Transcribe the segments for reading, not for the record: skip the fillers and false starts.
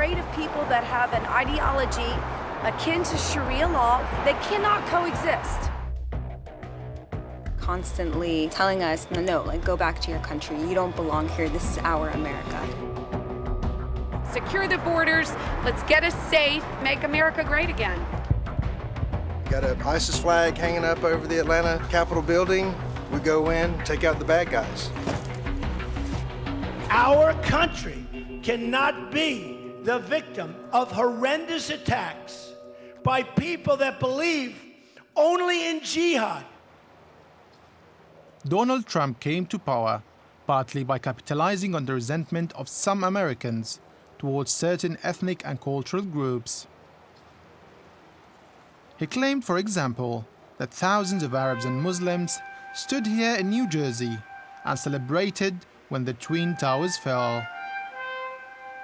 afraid of people that have an ideology akin to Sharia law. They cannot coexist. Constantly telling us, no, like, go back to your country. You don't belong here. This is our America. Secure the borders. Let's get us safe. Make America great again. Got an ISIS flag hanging up over the Atlanta Capitol building. We go in, take out the bad guys. Our country cannot be the victim of horrendous attacks by people that believe only in jihad. Donald Trump came to power partly by capitalizing on the resentment of some Americans towards certain ethnic and cultural groups. He claimed, for example, that thousands of Arabs and Muslims stood here in New Jersey and celebrated when the Twin Towers fell.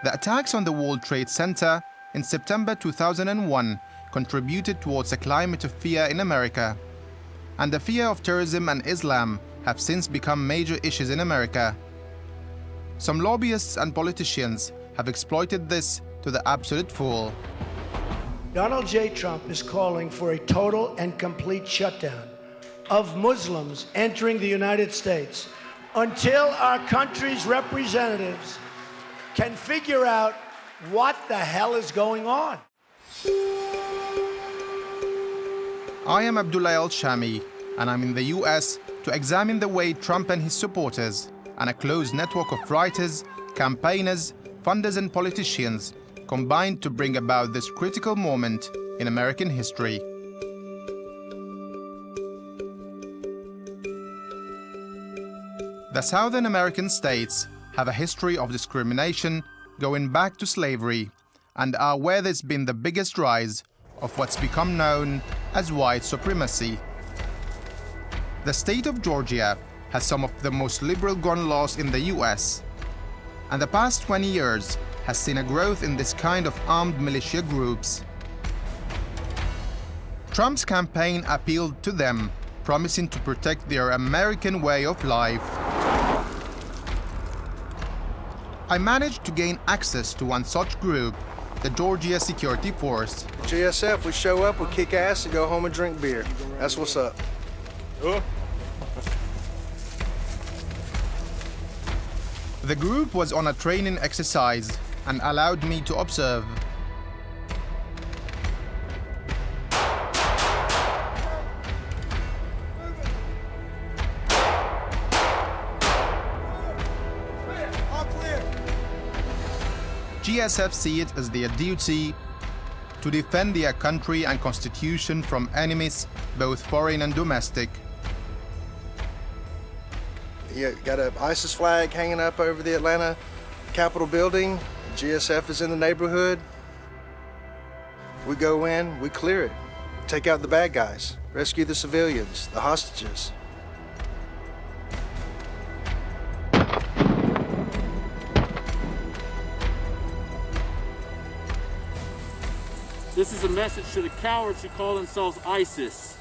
The attacks on the World Trade Center in September 2001 contributed towards a climate of fear in America, and the fear of terrorism and Islam have since become major issues in America. Some lobbyists and politicians have exploited this to the absolute full. Donald J. Trump is calling for a total and complete shutdown of Muslims entering the United States until our country's representatives can figure out what the hell is going on. I am Abdullah Elshamy, and I'm in the US to examine the way Trump and his supporters, and a close network of writers, campaigners, funders and politicians combined to bring about this critical moment in American history. The Southern American states have a history of discrimination going back to slavery and are where there's been the biggest rise of what's become known as white supremacy. The state of Georgia has some of the most liberal gun laws in the US, and the past 20 years has seen a growth in this kind of armed militia groups. Trump's campaign appealed to them, promising to protect their American way of life. I managed to gain access to one such group, the Georgia Security Force. GSF, we show up, we kick ass, and go home and drink beer. That's what's up. The group was on a training exercise and allowed me to observe. GSF see it as their duty to defend their country and constitution from enemies, both foreign and domestic. You got an ISIS flag hanging up over the Atlanta Capitol building. GSF is in the neighborhood. We go in, we clear it, take out the bad guys, rescue the civilians, the hostages. This is a message to the cowards who call themselves ISIS.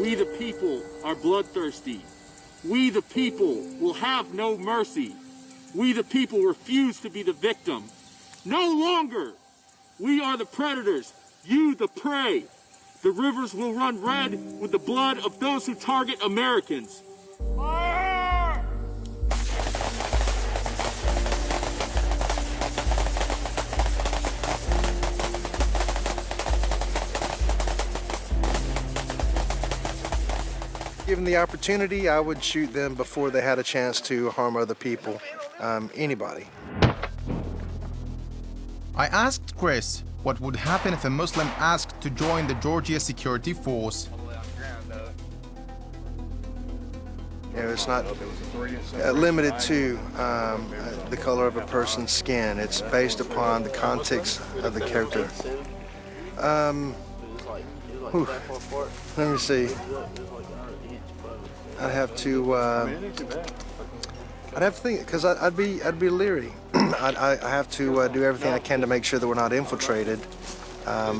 We the people are bloodthirsty. We the people will have no mercy. We the people refuse to be the victim. No longer. We are the predators, you the prey. The rivers will run red with the blood of those who target Americans. Fire! Given the opportunity, I would shoot them before they had a chance to harm other people, anybody. I asked Chris what would happen if a Muslim asked to join the Georgia Security Force. You know, it's not limited to the color of a person's skin. It's based upon the context of the character. Let me see. I'd have to think, because I'd be leery. I have to do everything I can to make sure that we're not infiltrated.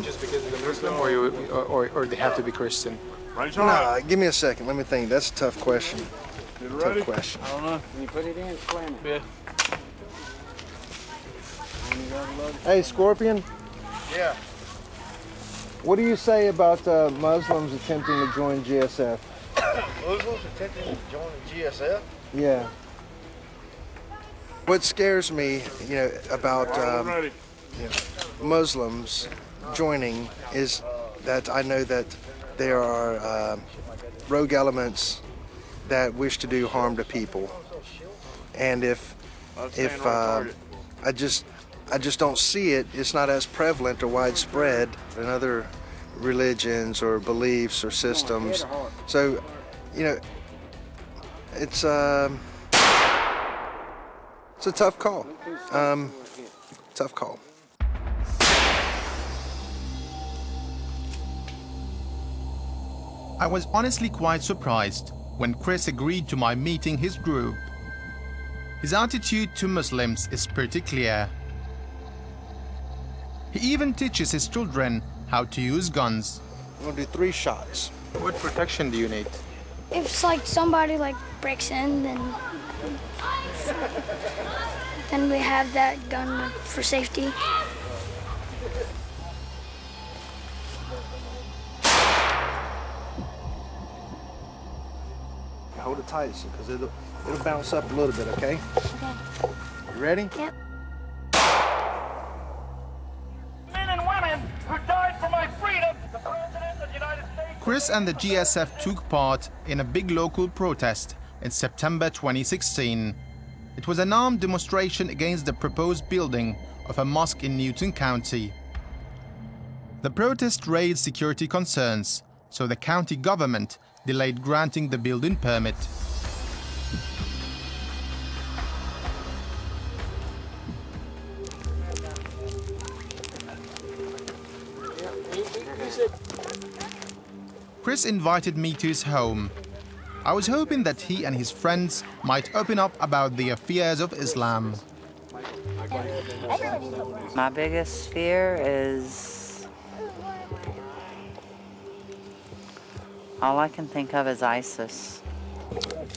Just because of the Muslim, or they have to be Christian? No, give me a second. Let me think. That's a tough question. Tough question. I don't know. When you put it in, slam it. Yeah. Hey, Scorpion. Yeah. What do you say about Muslims attempting to join GSF? Muslims attempting to join the GSF? Yeah. What scares me, about Muslims joining is that I know that there are rogue elements that wish to do harm to people, and if I just don't see it. It's not as prevalent or widespread in other religions or beliefs or systems. So, it's a tough call. Tough call. I was honestly quite surprised when Chris agreed to my meeting his group. His attitude to Muslims is pretty clear. He even teaches his children how to use guns. I'm gonna do 3 shots. What protection do you need? If somebody breaks in, then we have that gun for safety. Hold it tight, because it'll bounce up a little bit, okay? Okay. You ready? Yep. Men and women who died for my freedom, the President of the United States. Chris and the GSF took part in a big local protest in September 2016. It was an armed demonstration against the proposed building of a mosque in Newton County. The protest raised security concerns, so the county government delayed granting the building permit. Chris invited me to his home. I was hoping that he and his friends might open up about the affairs of Islam. My biggest fear is all I can think of is ISIS.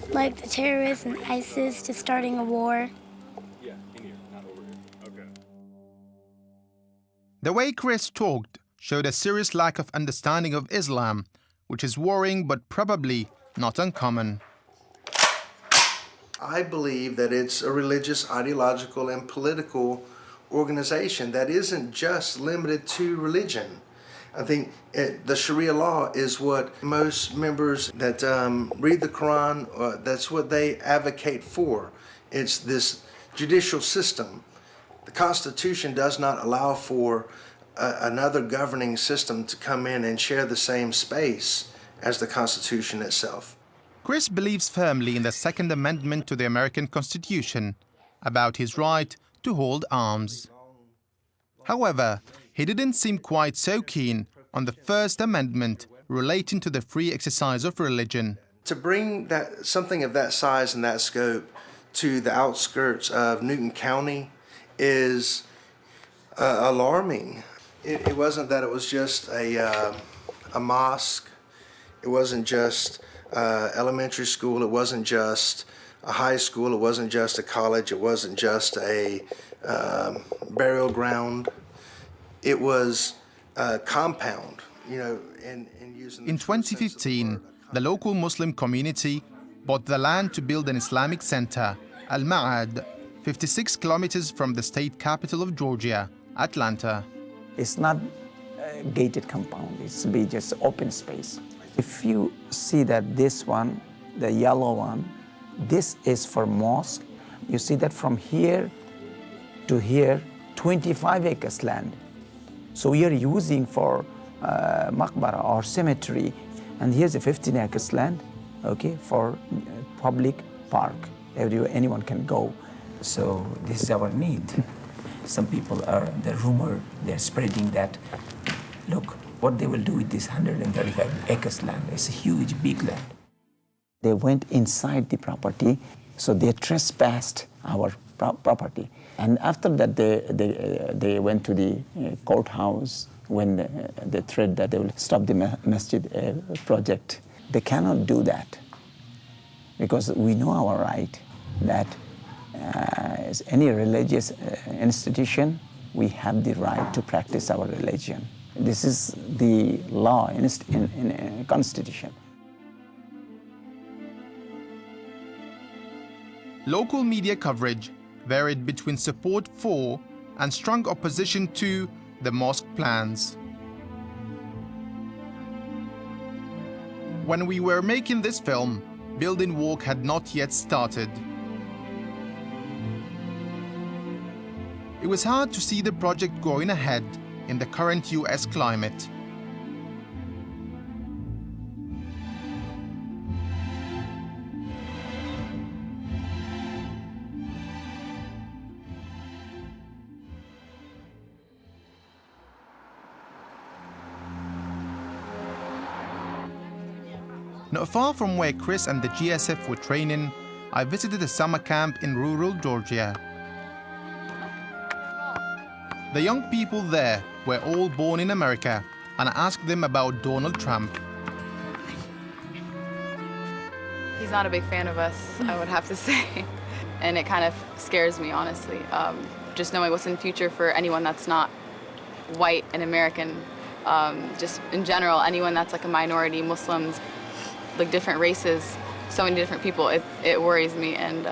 Like the terrorists and ISIS just starting a war. Yeah, in here, not over here. Okay. The way Chris talked showed a serious lack of understanding of Islam, which is worrying but probably not uncommon. I believe that it's a religious, ideological, and political organization that isn't just limited to religion. I think the Sharia law is what most members that read the Quran, that's what they advocate for. It's this judicial system. The Constitution does not allow for another governing system to come in and share the same space as the Constitution itself. Chris believes firmly in the Second Amendment to the American Constitution about his right to hold arms. However, he didn't seem quite so keen on the First Amendment relating to the free exercise of religion. To bring something of that size and that scope to the outskirts of Newton County is alarming. It wasn't that it was just a mosque. It wasn't just elementary school. It wasn't just a high school. It wasn't just a college. It wasn't just a burial ground. It was a compound, and using. In 2015, the local Muslim community bought the land to build an Islamic center, Al-Ma'ad, 56 kilometers from the state capital of Georgia, Atlanta. It's not a gated compound, it's just open space. If you see that this one, the yellow one, this is for mosque, you see that from here to here, 25 acres land. So we are using for maqbara or cemetery, and here's a 15 acres land, okay, for public park. Anyone can go. So this is our need. Some people the rumor, they're spreading that, look, what they will do with this 135 acres land. It's a huge, big land. They went inside the property, so they trespassed our property. And after that, they went to the courthouse when they threatened that they will stop the masjid project. They cannot do that because we know our right that as any religious institution, we have the right to practice our religion. This is the law in Constitution. Local media coverage varied between support for and strong opposition to the mosque plans. When we were making this film, building work had not yet started. It was hard to see the project going ahead in the current US climate. Not far from where Chris and the GSF were training, I visited a summer camp in rural Georgia. The young people there were all born in America, and I asked them about Donald Trump. He's not a big fan of us, I would have to say. And it kind of scares me, honestly. Just knowing what's in the future for anyone that's not white and American. Just in general, anyone that's like a minority, Muslims, like different races, so many different people, it worries me, and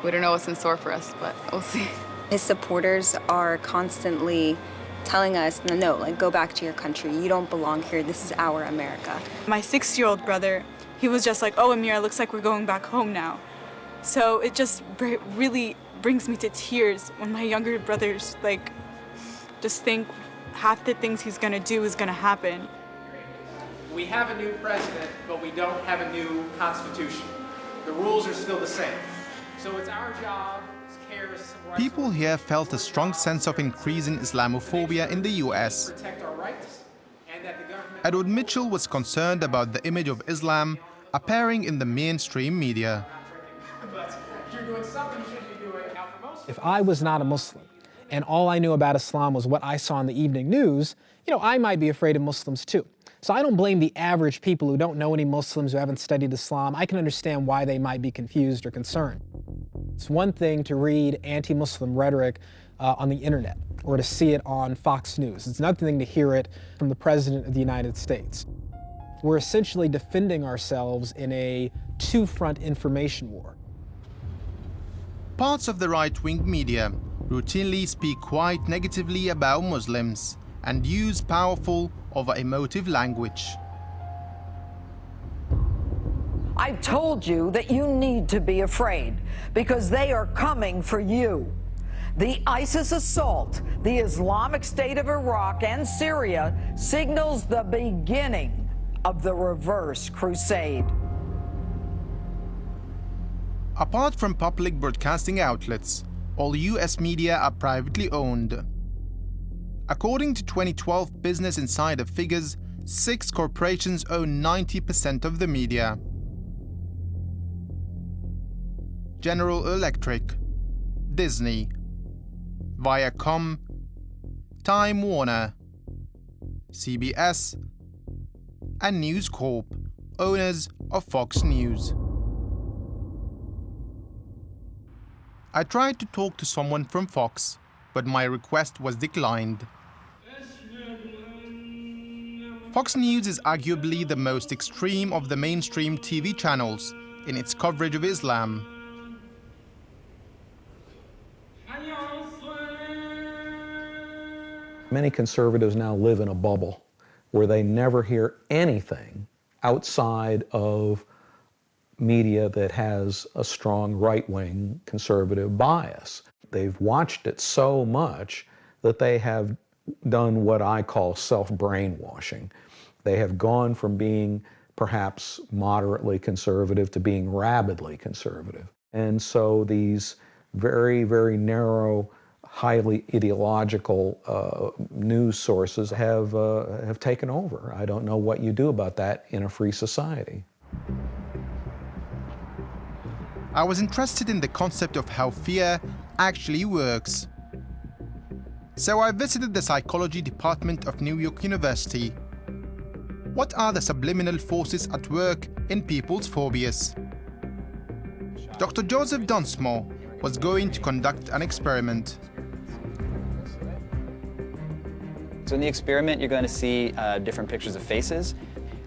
we don't know what's in store for us, but we'll see. His supporters are constantly telling us, no, like, go back to your country. You don't belong here. This is our America. My 6-year-old brother, he was just like, oh, Amira, looks like we're going back home now. So it just really brings me to tears when my younger brothers, like, just think half the things he's gonna do is gonna happen. We have a new president, but we don't have a new constitution. The rules are still the same. So it's our job as carers of rights. People here felt a strong sense of increasing Islamophobia in the US. Protect our rights, and that the government... Edward Mitchell was concerned about the image of Islam appearing in the mainstream media. But you're doing something you shouldn't be doing. Now, for most... If I was not a Muslim, and all I knew about Islam was what I saw in the evening news, you know, I might be afraid of Muslims too. So I don't blame the average people who don't know any Muslims, who haven't studied Islam. I can understand why they might be confused or concerned. It's one thing to read anti-Muslim rhetoric on the internet or to see it on Fox News. It's another thing to hear it from the President of the United States. We're essentially defending ourselves in a two-front information war. Parts of the right-wing media routinely speak quite negatively about Muslims and use powerful, over-emotive language. I've told you that you need to be afraid because they are coming for you. The ISIS assault, the Islamic State of Iraq and Syria signals the beginning of the reverse crusade. Apart from public broadcasting outlets, all US media are privately owned. According to 2012 Business Insider figures, 6 corporations own 90% of the media. General Electric, Disney, Viacom, Time Warner, CBS, and News Corp, owners of Fox News. I tried to talk to someone from Fox, but my request was declined. Fox News is arguably the most extreme of the mainstream TV channels in its coverage of Islam. Many conservatives now live in a bubble where they never hear anything outside of media that has a strong right-wing conservative bias. They've watched it so much that they have done what I call self-brainwashing. They have gone from being perhaps moderately conservative to being rabidly conservative. And so these very, very narrow, highly ideological news sources have taken over. I don't know what you do about that in a free society. I was interested in the concept of how fear actually works. So I visited the psychology department of New York University. What are the subliminal forces at work in people's phobias? Dr. Joseph Dunsmore was going to conduct an experiment. So in the experiment, you're going to see different pictures of faces.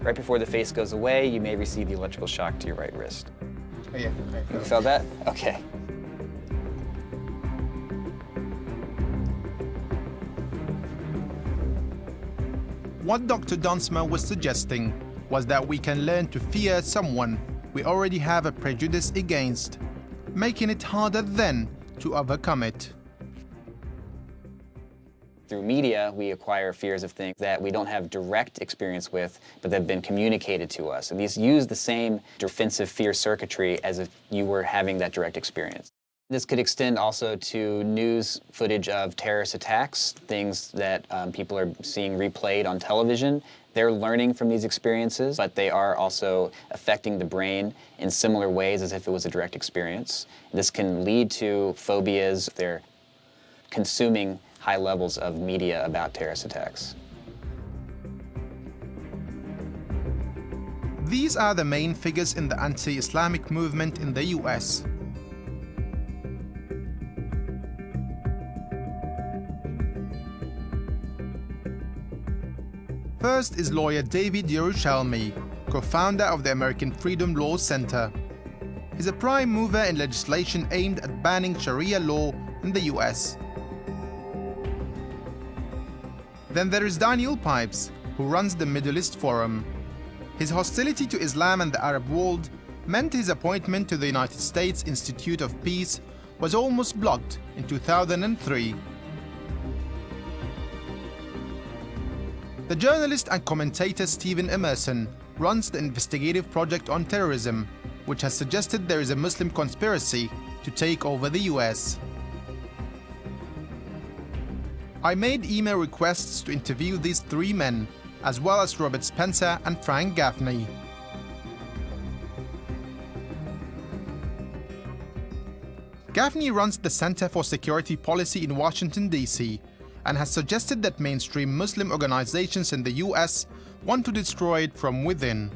Right before the face goes away, you may receive the electrical shock to your right wrist. Oh, yeah. You felt that? Okay. What Dr. Dunsma was suggesting was that we can learn to fear someone we already have a prejudice against, making it harder then to overcome it. Through media, we acquire fears of things that we don't have direct experience with, but that have been communicated to us. And these use the same defensive fear circuitry as if you were having that direct experience. This could extend also to news footage of terrorist attacks, things that people are seeing replayed on television. They're learning from these experiences, but they are also affecting the brain in similar ways as if it was a direct experience. This can lead to phobias. They're consuming high levels of media about terrorist attacks. These are the main figures in the anti-Islamic movement in the US. First is lawyer David Elshamy, co-founder of the American Freedom Law Center. He's a prime mover in legislation aimed at banning Sharia law in the US. Then there is Daniel Pipes, who runs the Middle East Forum. His hostility to Islam and the Arab world meant his appointment to the United States Institute of Peace was almost blocked in 2003. The journalist and commentator Stephen Emerson runs the investigative project on terrorism, which has suggested there is a Muslim conspiracy to take over the US. I made email requests to interview these three men, as well as Robert Spencer and Frank Gaffney. Gaffney runs the Center for Security Policy in Washington, D.C., and has suggested that mainstream Muslim organizations in the US want to destroy it from within.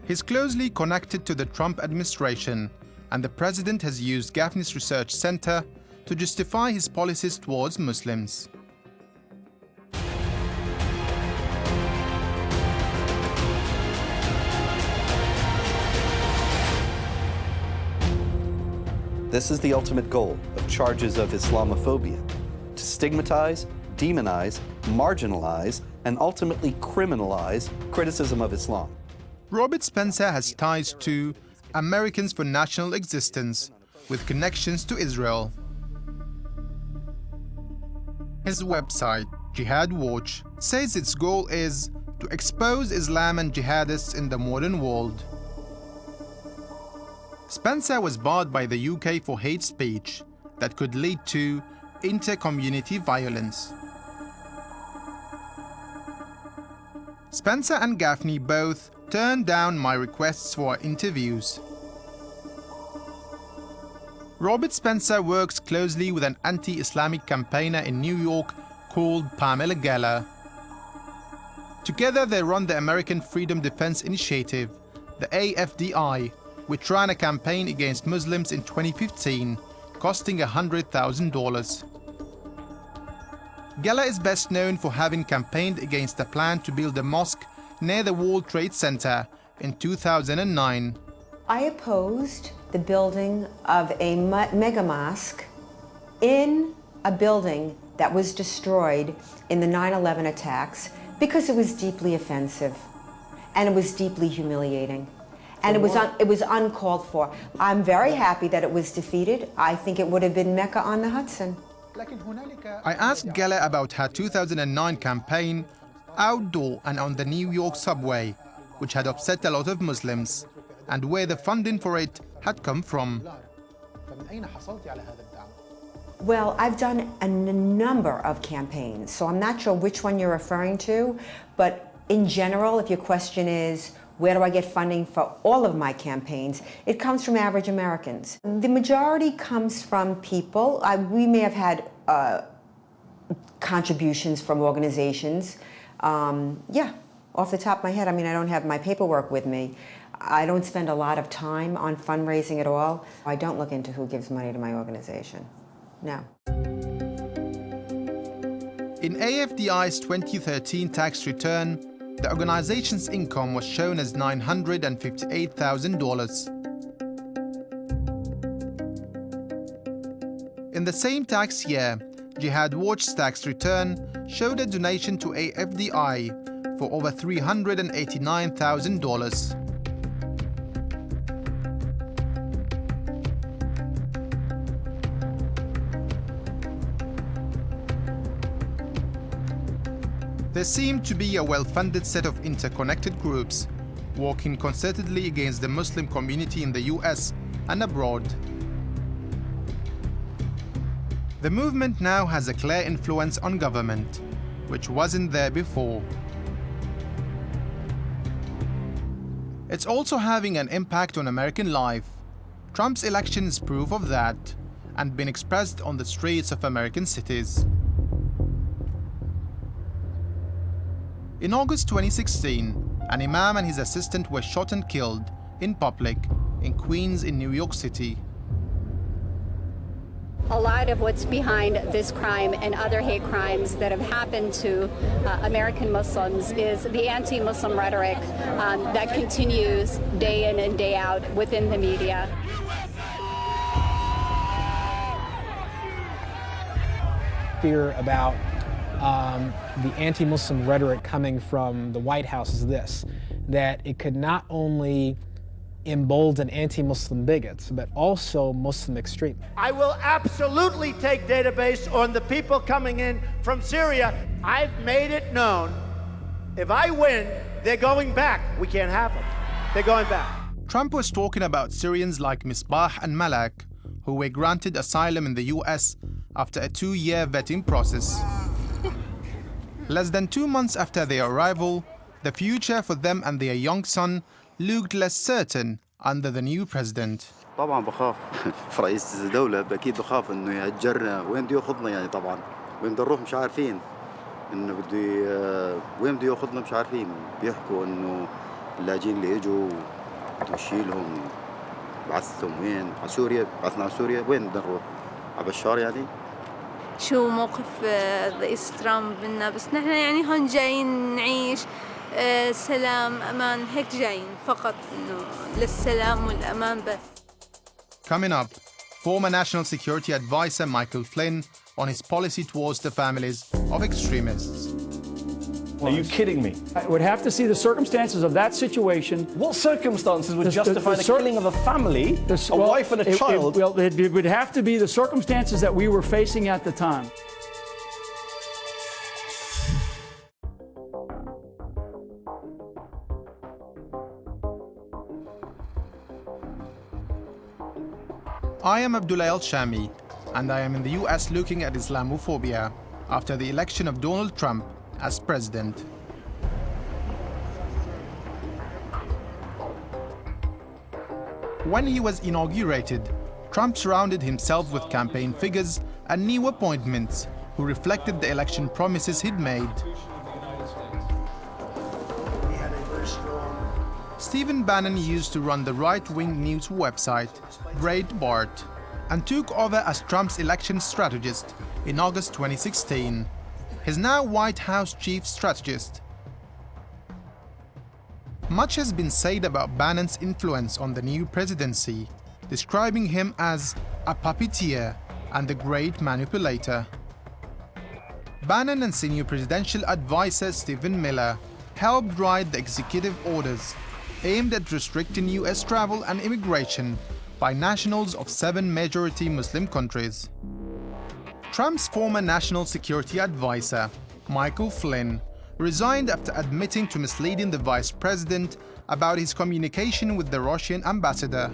He's closely connected to the Trump administration, and the president has used Gaffney's research center to justify his policies towards Muslims. This is the ultimate goal of charges of Islamophobia: to stigmatize, demonize, marginalize, and ultimately criminalize criticism of Islam. Robert Spencer has ties to Americans for National Existence, with connections to Israel. His website, Jihad Watch, says its goal is to expose Islam and jihadists in the modern world. Spencer was barred by the UK for hate speech that could lead to inter-community violence. Spencer and Gaffney both turned down my requests for interviews. Robert Spencer works closely with an anti-Islamic campaigner in New York called Pamela Geller. Together they run the American Freedom Defense Initiative, the AFDI, which ran a campaign against Muslims in 2015, costing $100,000. Geller is best known for having campaigned against a plan to build a mosque near the World Trade Center in 2009. I opposed the building of a mega mosque in a building that was destroyed in the 9/11 attacks because it was deeply offensive and it was deeply humiliating. And it was uncalled for. I'm very happy that it was defeated. I think it would have been Mecca on the Hudson. I asked Geller about her 2009 campaign outdoor and on the New York subway, which had upset a lot of Muslims, and where the funding for it had come from. Well, I've done a number of campaigns, so I'm not sure which one you're referring to, but in general, if your question is, where do I get funding for all of my campaigns? It comes from average Americans. The majority comes from people. We may have had contributions from organizations. Yeah, off the top of my head, I mean, I don't have my paperwork with me. I don't spend a lot of time on fundraising at all. I don't look into who gives money to my organization. No. In AFDI's 2013 tax return, the organization's income was shown as $958,000. In the same tax year, Jihad Watch's tax return showed a donation to AFDI for over $389,000. There seemed to be a well-funded set of interconnected groups working concertedly against the Muslim community in the US and abroad. The movement now has a clear influence on government, which wasn't there before. It's also having an impact on American life. Trump's election is proof of that, and been expressed on the streets of American cities. In August 2016, an imam and his assistant were shot and killed in public in Queens in New York City. A lot of what's behind this crime and other hate crimes that have happened to American Muslims is the anti-Muslim rhetoric that continues day in and day out within the media. Fear about the anti-Muslim rhetoric coming from the White House is this, that it could not only embolden anti-Muslim bigots, but also Muslim extremists. I will absolutely take database on the people coming in from Syria. I've made it known, if I win, they're going back. We can't have them. They're going back. Trump was talking about Syrians like Misbah and Malak, who were granted asylum in the US after a 2-year vetting process. Less than 2 months after their arrival, the future for them and their young son looked less certain under the new president. طبعا بخاف في رئيس الدولة أكيد بخاف إنه يهجرنا وين بده ياخذنا يعني طبعا وين بدنا نروح مش عارفين إنه وين بده ياخذنا مش عارفين بيحكوا إنه اللاجئين اللي إجوا بده يشيلهم بعثهم وين على سوريا بعثنا على سوريا وين بدنا نروح على بشار يعني شو موقف الرئيس ترامب منا بس نحن يعني هون جايين نعيش سلام أمان هيك جايين فقط إنه للسلام والأمان بس. Coming up, former National Security Advisor Michael Flynn on his policy towards the families of extremists. Are you kidding me? I would have to see the circumstances of that situation. What circumstances would justify the killing of a family, a wife and a child? It would have to be the circumstances that we were facing at the time. I am Abdullah Elshamy, and I am in the US looking at Islamophobia after the election of Donald Trump as president. When he was inaugurated, Trump surrounded himself with campaign figures and new appointments who reflected the election promises he'd made. Stephen Bannon used to run the right-wing news website Breitbart and took over as Trump's election strategist in August 2016. He's now White House chief strategist. Much has been said about Bannon's influence on the new presidency, describing him as a puppeteer and a great manipulator. Bannon and senior presidential advisor Stephen Miller helped write the executive orders aimed at restricting US travel and immigration by nationals of 7 majority Muslim countries. Trump's former national security advisor, Michael Flynn, resigned after admitting to misleading the vice president about his communication with the Russian ambassador.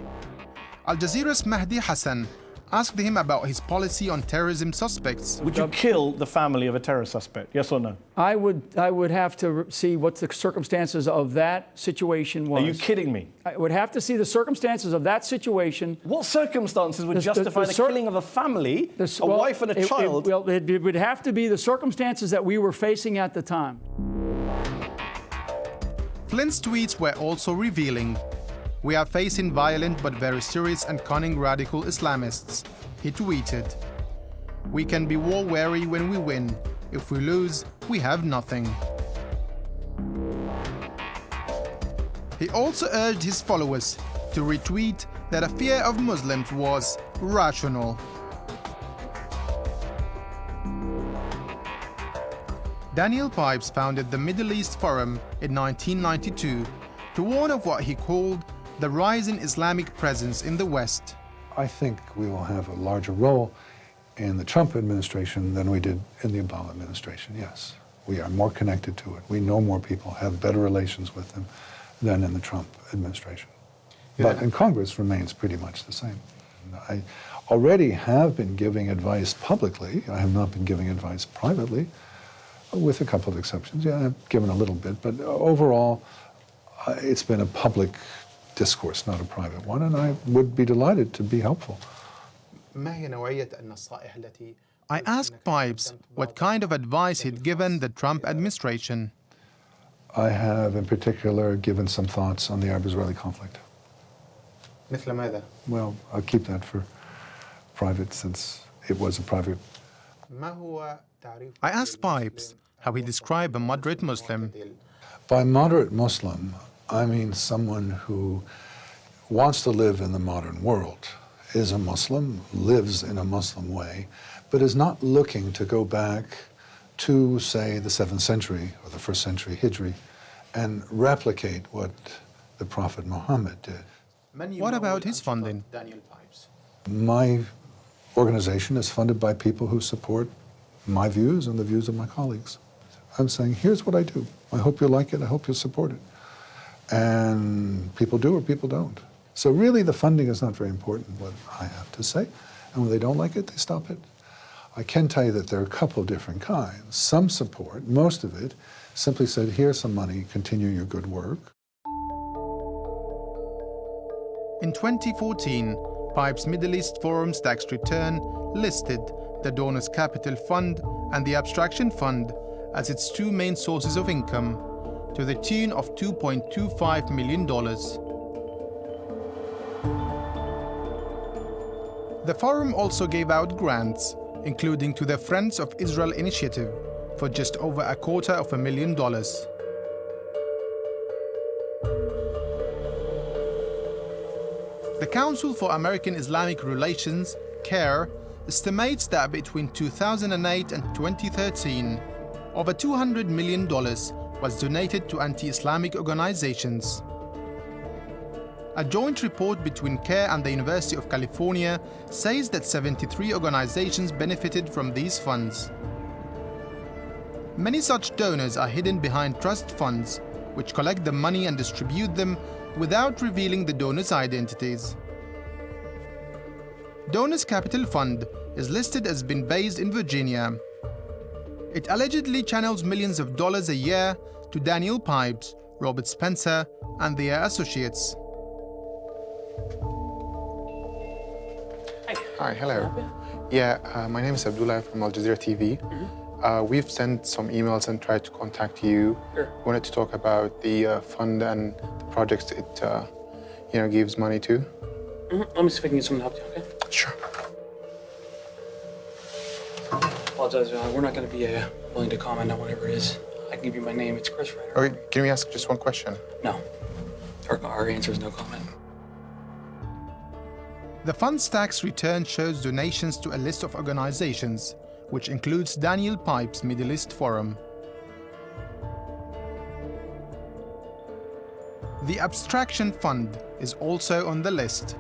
Aljazeera's Mahdi Hassan asked him about his policy on terrorism suspects. Would you kill the family of a terror suspect, yes or no? I would have to see what the circumstances of that situation was. Are you kidding me? I would have to see the circumstances of that situation. What circumstances would justify the killing of a family, a wife and a child? It would have to be the circumstances that we were facing at the time. Flynn's tweets were also revealing. "We are facing violent but very serious and cunning radical Islamists," he tweeted. "We can be war-weary when we win, If we lose, we have nothing. He also urged his followers to retweet that a fear of Muslims was rational. Daniel Pipes founded the Middle East Forum in 1992 to warn of what he called the rise in Islamic presence in the West. I think we will have a larger role in the Trump administration than we did in the Obama administration, yes. We are more connected to it. We know more people, have better relations with them than in the Trump administration. Yeah. But in Congress remains pretty much the same. I already have been giving advice publicly. I have not been giving advice privately, with a couple of exceptions. Yeah, I've given a little bit, but overall, it's been a public discourse, not a private one, and I would be delighted to be helpful. I asked Pipes what kind of advice he'd given the Trump administration. I have, in particular, given some thoughts on the Arab-Israeli conflict. Well, I'll keep that for private, since it was a private. I asked Pipes how he described a moderate Muslim. By moderate Muslim, I mean someone who wants to live in the modern world, is a Muslim, lives in a Muslim way, but is not looking to go back to, say, the 7th century or the 1st century Hijri and replicate what the Prophet Muhammad did. What about his funding? My organization is funded by people who support my views and the views of my colleagues. I'm saying, here's what I do. I hope you like it. I hope you support it. And people do or people don't. So really, the funding is not very important, what I have to say. And when they don't like it, they stop it. I can tell you that there are a couple of different kinds. Some support, most of it, simply said, here's some money, continue your good work. In 2014, Pipes Middle East Forum's tax return listed the Donors Capital Fund and the Abstraction Fund as its two main sources of income, to the tune of $2.25 million. The forum also gave out grants, including to the Friends of Israel initiative, for just over $250,000. The Council for American Islamic Relations, CARE, estimates that between 2008 and 2013, over $200 million was donated to anti-Islamic organizations. A joint report between CARE and the University of California says that 73 organizations benefited from these funds. Many such donors are hidden behind trust funds, which collect the money and distribute them without revealing the donors' identities. Donors Capital Fund is listed as being based in Virginia. It allegedly channels millions of dollars a year to Daniel Pipes, Robert Spencer, and their associates. Hi, hello. Yeah, my name is Abdullah from Aljazeera TV. We've sent some emails and tried to contact you. Sure. We wanted to talk about the fund and the projects it gives money to. Let me see if I can get someone to help you, okay? Sure. Apologize, we're not going to be willing to comment on whatever it is. I can give you my name. It's Chris Ryder. Okay, can we ask just one question? No. Our answer is no comment. The fund's tax return shows donations to a list of organizations, which includes Daniel Pipes' Middle East Forum. The Abstraction Fund is also on the list.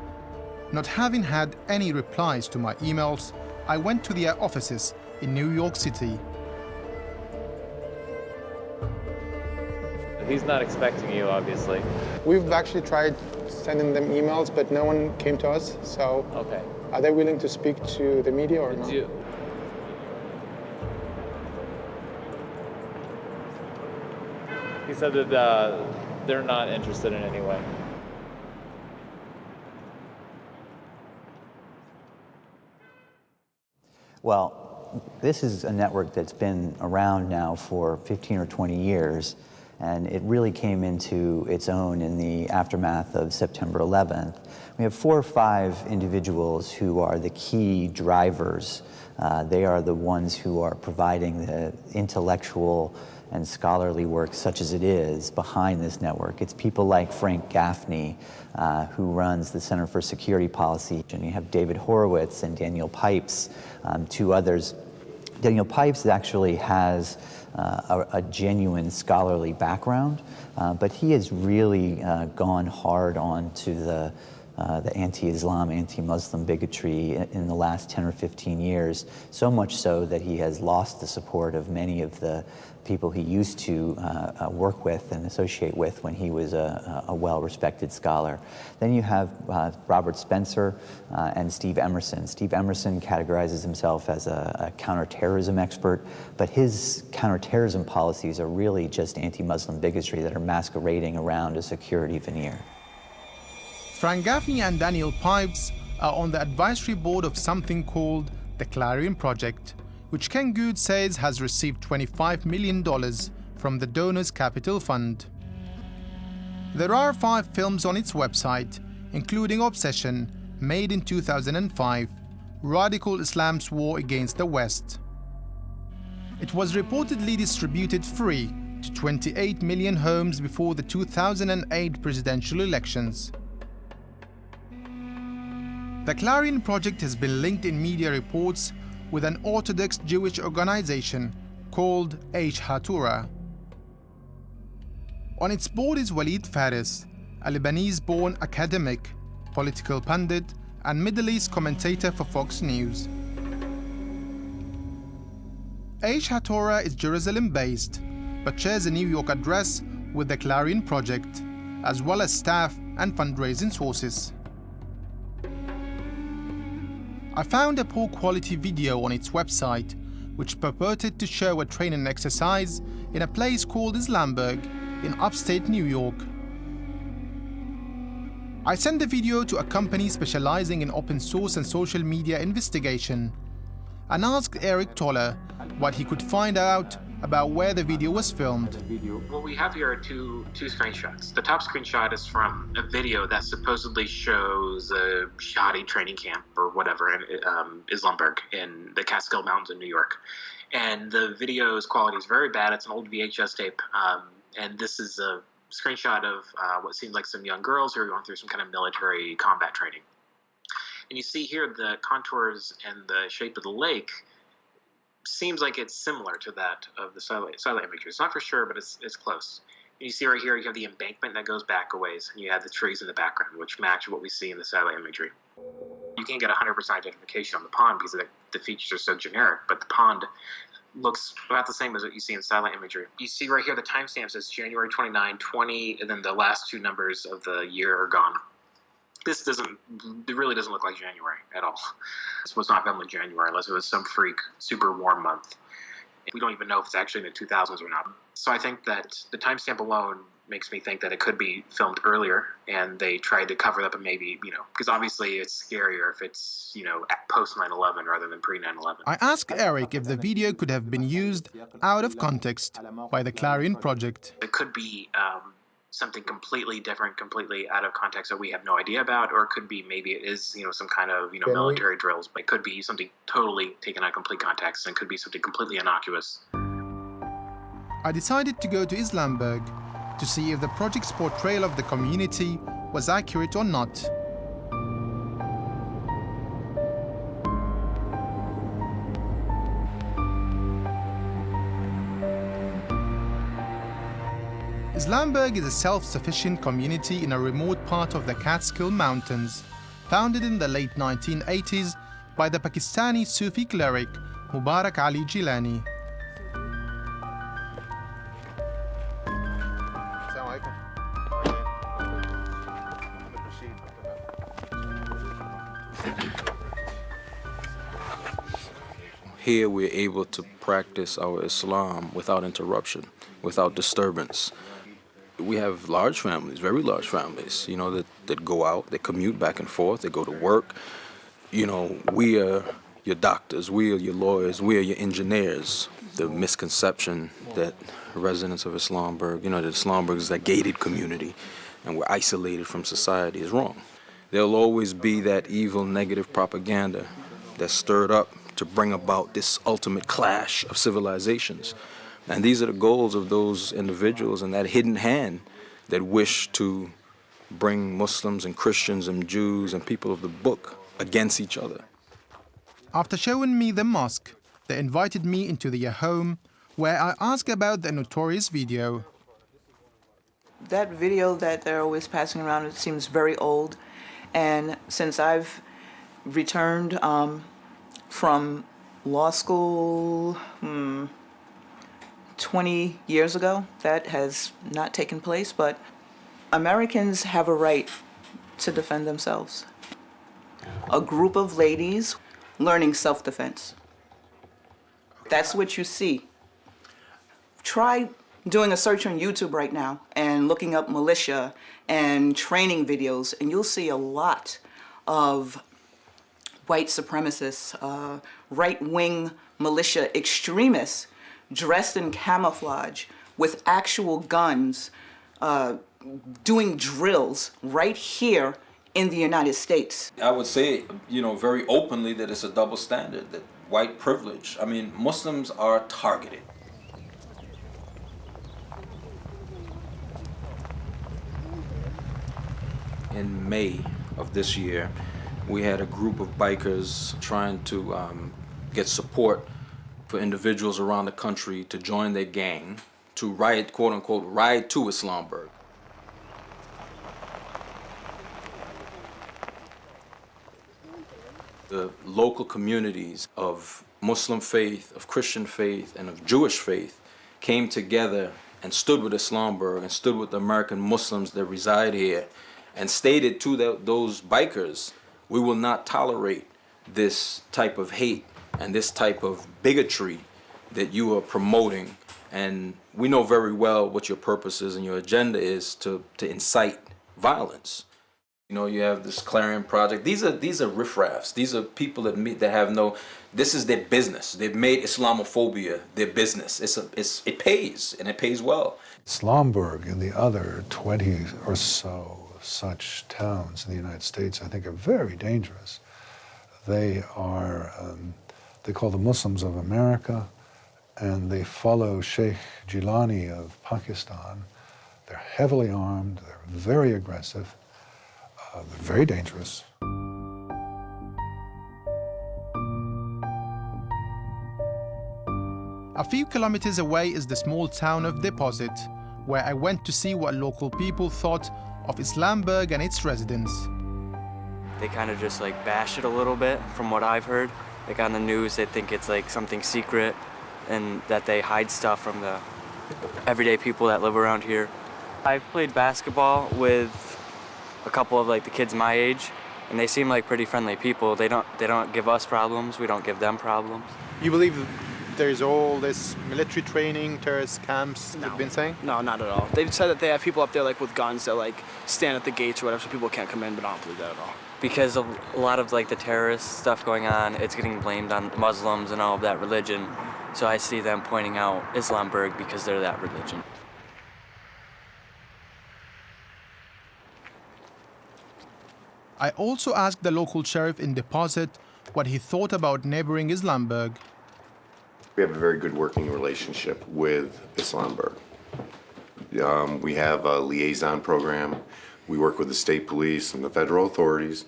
Not having had any replies to my emails, I went to their offices in New York City. He's not expecting you, obviously. We've actually tried sending them emails, but no one came to us, so... Okay. Are they willing to speak to the media or not? He said that they're not interested in any way. Well, this is a network that's been around now for 15 or 20 years, and it really came into its own in the aftermath of September 11th. We have 4 or 5 individuals who are the key drivers They are the ones who are providing the intellectual and scholarly work, such as it is, behind this network. It's people like Frank Gaffney, who runs the Center for Security Policy, and you have David Horowitz and Daniel Pipes, two others. Daniel Pipes actually has a genuine scholarly background, but he has really gone hard onto the anti-Islam, anti-Muslim bigotry in the last 10 or 15 years, so much so that he has lost the support of many of the people he used to work with and associate with when he was a well-respected scholar. Then you have Robert Spencer and Steve Emerson. Steve Emerson categorizes himself as a counterterrorism expert, but his counterterrorism policies are really just anti-Muslim bigotry that are masquerading around a security veneer. Frank Gaffney and Daniel Pipes are on the advisory board of something called the Clarion Project, which Ken Good says has received $25 million from the Donors Capital Fund. There are 5 films on its website, including Obsession, made in 2005, Radical Islam's War Against the West. It was reportedly distributed free to 28 million homes before the 2008 presidential elections. The Clarion Project has been linked in media reports with an Orthodox Jewish organization called Hatura. On its board is Walid Faris, a Lebanese-born academic, political pundit, and Middle East commentator for Fox News. Hatura is Jerusalem-based, but shares a New York address with the Clarion Project, as well as staff and fundraising sources. I found a poor-quality video on its website, which purported to show a training exercise in a place called Islamburg in upstate New York. I sent the video to a company specializing in open source and social media investigation and asked Eric Toller what he could find out about where the video was filmed. What we have here are two screenshots. The top screenshot is from a video that supposedly shows a jihadi training camp or whatever in Islamburg in the Catskill Mountains in New York. And the video's quality is very bad. It's an old VHS tape. And this is a screenshot of what seems like some young girls who are going through some kind of military combat training. And you see here the contours and the shape of the lake seems like it's similar to that of the satellite imagery. It's not for sure, but it's close. And you see right here, you have the embankment that goes back a ways, and you have the trees in the background, which match what we see in the satellite imagery. You can't get 100% identification on the pond because the features are so generic, but the pond looks about the same as what you see in satellite imagery. You see right here, the timestamp says January 29, 20, and then the last 2 numbers of the year are gone. It really doesn't look like January at all. This was not filmed in January unless it was some freak, super warm month. We don't even know if it's actually in the 2000s or not. So I think that the timestamp alone makes me think that it could be filmed earlier and they tried to cover it up and maybe, because obviously it's scarier if it's, post 9/11 rather than pre 9/11. I asked Eric if the video could have been used out of context by the Clarion Project. It could be something completely different, completely out of context that we have no idea about, or it could be maybe it is, some kind of, military drills, but it could be something totally taken out of complete context and could be something completely innocuous. I decided to go to Islamburg to see if the project's portrayal of the community was accurate or not. Islamburg is a self-sufficient community in a remote part of the Catskill Mountains, founded in the late 1980s by the Pakistani Sufi cleric Mubarak Ali Jilani. Here we're able to practice our Islam without interruption, without disturbance. We have large families, very large families, that go out, they commute back and forth, they go to work. We are your doctors, we are your lawyers, we are your engineers. The misconception that residents of Islamburg, that Islamburg is a gated community and we're isolated from society is wrong. There'll always be that evil, negative propaganda that's stirred up to bring about this ultimate clash of civilizations. And these are the goals of those individuals and that hidden hand that wish to bring Muslims and Christians and Jews and people of the book against each other. After showing me the mosque, they invited me into their home, where I asked about the notorious video. That video that they're always passing around, it seems very old. And since I've returned from law school 20 years ago, that has not taken place, but Americans have a right to defend themselves. A group of ladies learning self-defense. That's what you see. Try doing a search on YouTube right now and looking up militia and training videos, and you'll see a lot of white supremacists, right-wing militia extremists dressed in camouflage with actual guns, doing drills right here in the United States. I would say, very openly that it's a double standard, that white privilege. I mean, Muslims are targeted. In May of this year, we had a group of bikers trying to get support for individuals around the country to join their gang to ride, quote unquote, ride to Islamburg. The local communities of Muslim faith, of Christian faith, and of Jewish faith came together and stood with Islamburg and stood with the American Muslims that reside here and stated to those bikers, we will not tolerate this type of hate and this type of bigotry that you are promoting. And we know very well what your purpose is and your agenda is to incite violence. You have this Clarion Project. These are riffraffs. These are people that have no. This is their business. They've made Islamophobia their business. It pays, and it pays well. Islamburg and the other 20 or so such towns in the United States, I think, are very dangerous. They are. They call the Muslims of America, and they follow Sheikh Jilani of Pakistan. They're heavily armed. They're very aggressive. They're very dangerous. A few kilometers away is the small town of Deposit, where I went to see what local people thought of Islamburg and its residents. They kind of just bash it a little bit, from what I've heard. On the news, they think it's something secret and that they hide stuff from the everyday people that live around here. I've played basketball with a couple of the kids my age, and they seem like pretty friendly people. They don't give us problems, we don't give them problems. You believe there's all this military training, terrorist camps they've been saying? No, not at all. They've said that they have people up there with guns that stand at the gates or whatever so people can't come in, but I don't believe that at all. Because of a lot of the terrorist stuff going on, it's getting blamed on Muslims and all of that religion. So I see them pointing out Islamburg because they're that religion. I also asked the local sheriff in Deposit what he thought about neighboring Islamburg. We have a very good working relationship with Islamburg. We have a liaison program. We work with the state police and the federal authorities.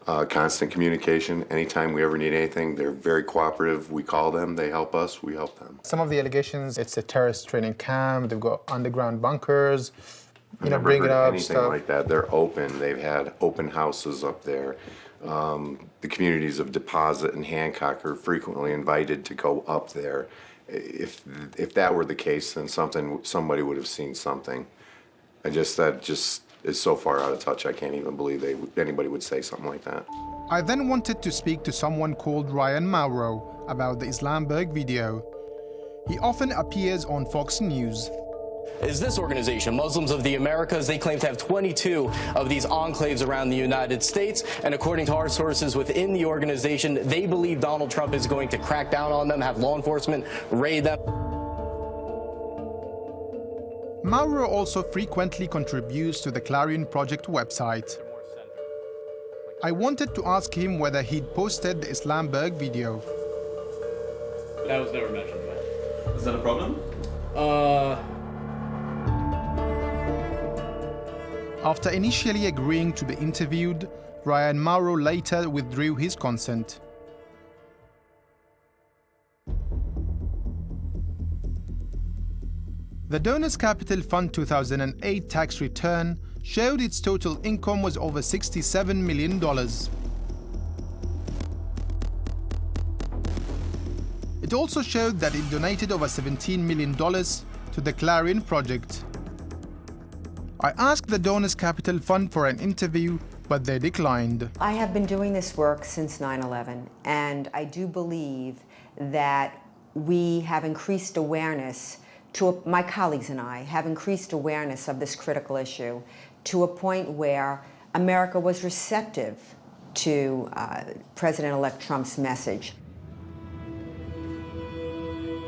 Constant communication. Anytime we ever need anything, they're very cooperative. We call them, they help us, we help them. Some of the allegations, it's a terrorist training camp, they've got underground bunkers, bringing up anything stuff. like that. They're open. They've had open houses up there. The communities of Deposit and Hancock are frequently invited to go up there. If that were the case, then somebody would have seen something. That just is so far out of touch. I can't even believe anybody would say something like that. I then wanted to speak to someone called Ryan Mauro about the Islamburg video. He often appears on Fox News. Is this organization, Muslims of the Americas. They claim to have 22 of these enclaves around the United States. And according to our sources within the organization, they believe Donald Trump is going to crack down on them, have law enforcement raid them. Mauro also frequently contributes to the Clarion Project website. I wanted to ask him whether he'd posted the Islamburg video. That was never mentioned, but... Is that a problem? After initially agreeing to be interviewed, Ryan Mauro later withdrew his consent. The Donors Capital Fund 2008 tax return showed its total income was over $67 million. It also showed that it donated over $17 million to the Clarion Project. I asked the Donors Capital Fund for an interview, but they declined. I have been doing this work since 9/11, and I do believe that we have increased awareness my colleagues and I have increased awareness of this critical issue to a point where America was receptive to President-elect Trump's message.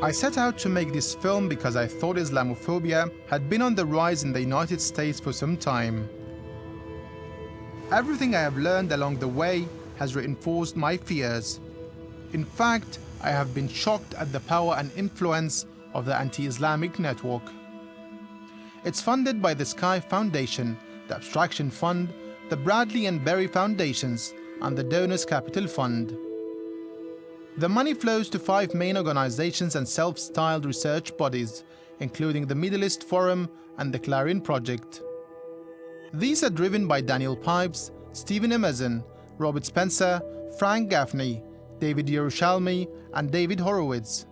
I set out to make this film because I thought Islamophobia had been on the rise in the United States for some time. Everything I have learned along the way has reinforced my fears. In fact, I have been shocked at the power and influence of the anti-Islamic network. It's funded by the Sky Foundation, the Abstraction Fund, the Bradley and Berry Foundations, and the Donors Capital Fund. The money flows to 5 main organizations and self-styled research bodies, including the Middle East Forum and the Clarion Project. These are driven by Daniel Pipes, Stephen Emerson, Robert Spencer, Frank Gaffney, David Yerushalmi, and David Horowitz.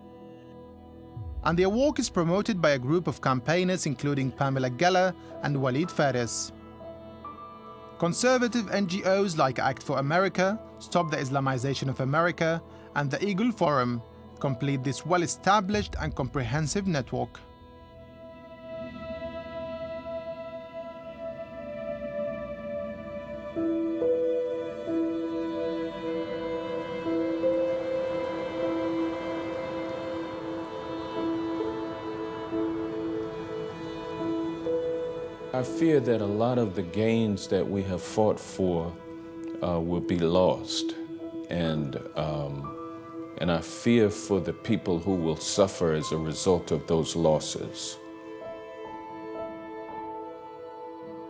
And their work is promoted by a group of campaigners including Pamela Geller and Walid Fares. Conservative NGOs like Act for America, Stop the Islamization of America, and the Eagle Forum complete this well-established and comprehensive network. I fear that a lot of the gains that we have fought for will be lost, and I fear for the people who will suffer as a result of those losses.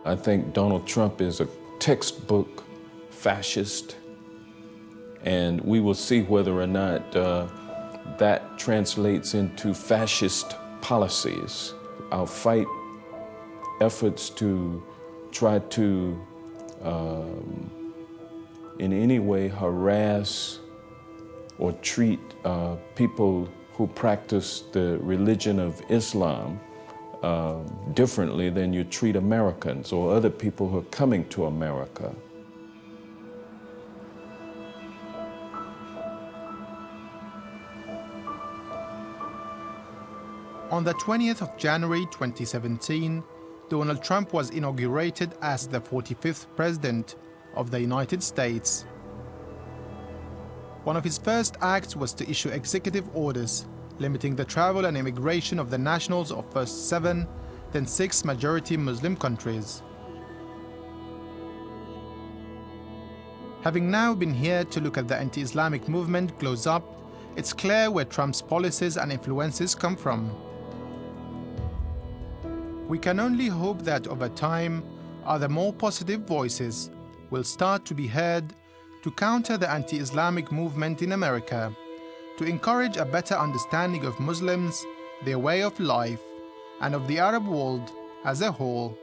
I think Donald Trump is a textbook fascist, and we will see whether or not that translates into fascist policies. I'll fight efforts to try to, in any way, harass or treat people who practice the religion of Islam differently than you treat Americans or other people who are coming to America. On the 20th of January 2017, Donald Trump was inaugurated as the 45th President of the United States. One of his first acts was to issue executive orders limiting the travel and immigration of the nationals of first 7, then 6 majority Muslim countries. Having now been here to look at the anti-Islamic movement close up, it's clear where Trump's policies and influences come from. We can only hope that over time, other more positive voices will start to be heard to counter the anti-Islamic movement in America, to encourage a better understanding of Muslims, their way of life, and of the Arab world as a whole.